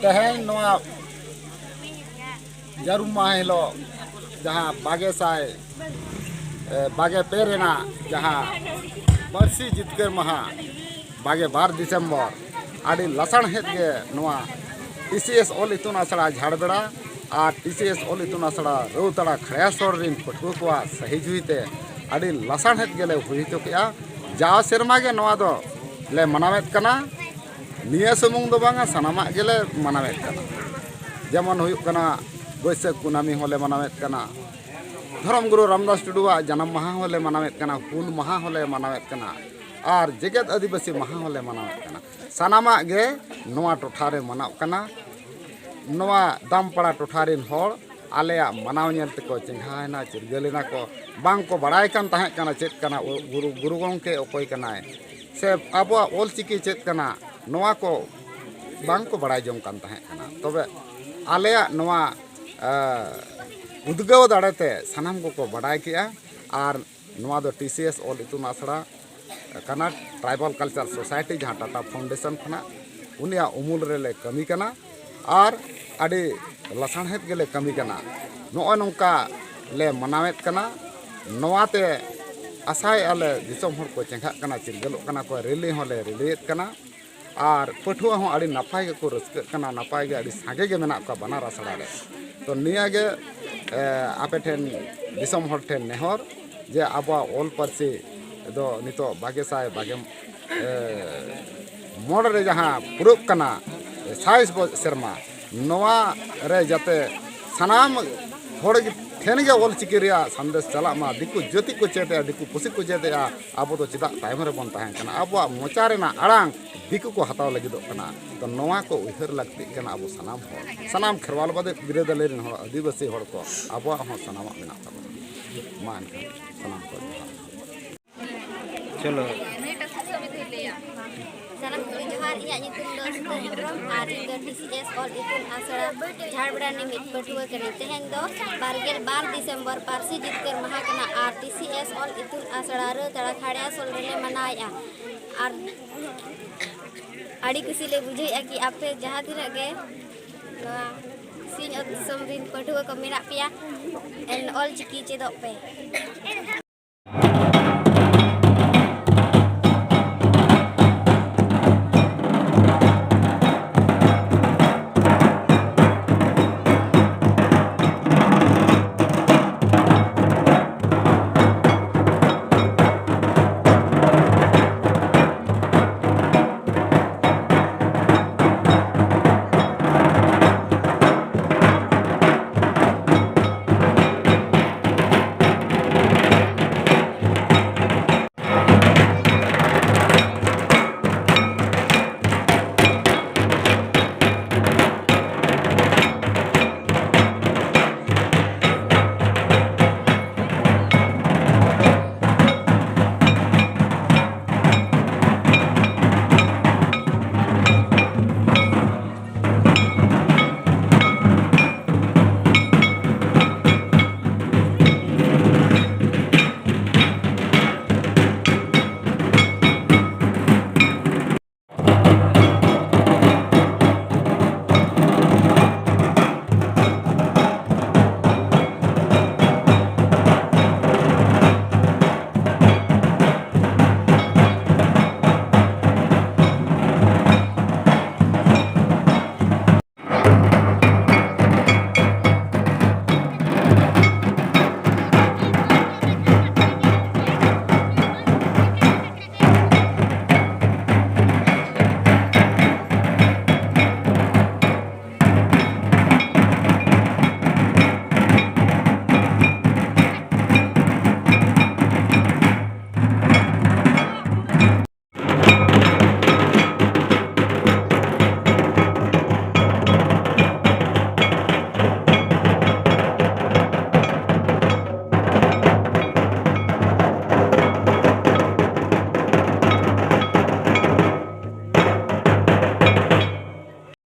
तेहें नोआ जारुम माह हिलो जहाँ बागे साय बागे पेरेना जहाँ प.ᱨᱥᱤ जितकर महा बागे 12 दिसंबर आड़ी लसण हेत गे नोआ टी.सी.एस ऑल इतुन आसड़ा झाड़बेड़ा और टी.सी.एस ऑल इतुन आसड़ा रा.ᱣᱛᱟᱲᱟ खड़ासोर रिन पठुआ को सही जुईते आड़ी लसण हेत गेले हुई चुकिया जाव सेरमा गे नोआ दो ले मनावेत कना निया सुमुंग दो बांगा सनामा गेले मनावेत कना जेमन हुयुक कना बैसाख कुनामी होले मनावेत कना धर्म गुरु रामदास टुडुआ जन्म महा होले मनावेत कना हुल महा होले मनावेत कना और जगत आदिवासी महा होले मनावेत कना सनामा गे नोआ टोठारे मनाव कना नोआ दामपाड़ा टोठारिन होड़ आलेया मनाव नेलते को चिंघायना चिरगलेना को बांग को बड़ाय कान ताहे कना चेत कना गुरु गंके ओकोय कनाय से आबो ओल चिकी चेत कना नोआ को बांग को बड़ाय जों कान ताहे कना तबे आलेया नोआ उद्गव दाड़ेते सानाम को बड़ाय किया और नोआ दो टी.सी.एस ऑल इतुन आसड़ा कना ट्राइबल कल्चर सोसाइटी जहाँ टाटा फाउंडेशन खना उनिया उमुल रेले कमी कना और आड़ी लसाणहेत गेले कमी कना नोय नोंका ले मनावेत कना नोआते आसाय आले दिसोम हर को चेंघा कना चिरगलो कना को रेली होले रेलियत कना और पठुआ हो आड़ी नापाय को रस्क कना नापाय गे आड़ी सागे गे मेना का बनार आसड़ा रे तो निया गे आपे ठेन दिसोम हर ठेन नेहर जे आबा ओल प.ᱨᱥᱤ दो नितो बागे साय बागे मोड़ रे जहाँ पुरुब कना 27 सेरमा नोआ रे जाते सनाम होड़ ठेन गे ओल चिकी रिया संदेश चला मा दिकु ज्योति को चेते दिकु पुसी को चेते आबो तो चिदा तायम रे बन ताहें कना आबो मोचा रेना आड़ांग दिकु को हताव लगिदो कना तो नोआ को उहर लगती कना आबो सनाम खेरवाल बादे बिरेदले रिन होड़ आदिवासी होड़ को आबो हो सनाम मेना ताबो मान सनाम को चलो सलाम जोहार इया नितुम दो सुंदरम आर टी.सी.एस ऑल इतुन आसड़ा झाड़बेड़ा निमित पठुआ करी तेहेन दो 12 दिसंबर प.ᱨᱥᱤ जितकर महा कना आर टी.सी.एस ऑल इतुन आसड़ा रा.ᱣᱛᱟᱲᱟ खड़ासोल रेले मनाया और आड़ी खुशी ले बुझाइया कि आपे जहाँ तिना गे सिंह दिसोम रिन पठुआ को मेना पिया एन ऑल चिकी चेदो पे।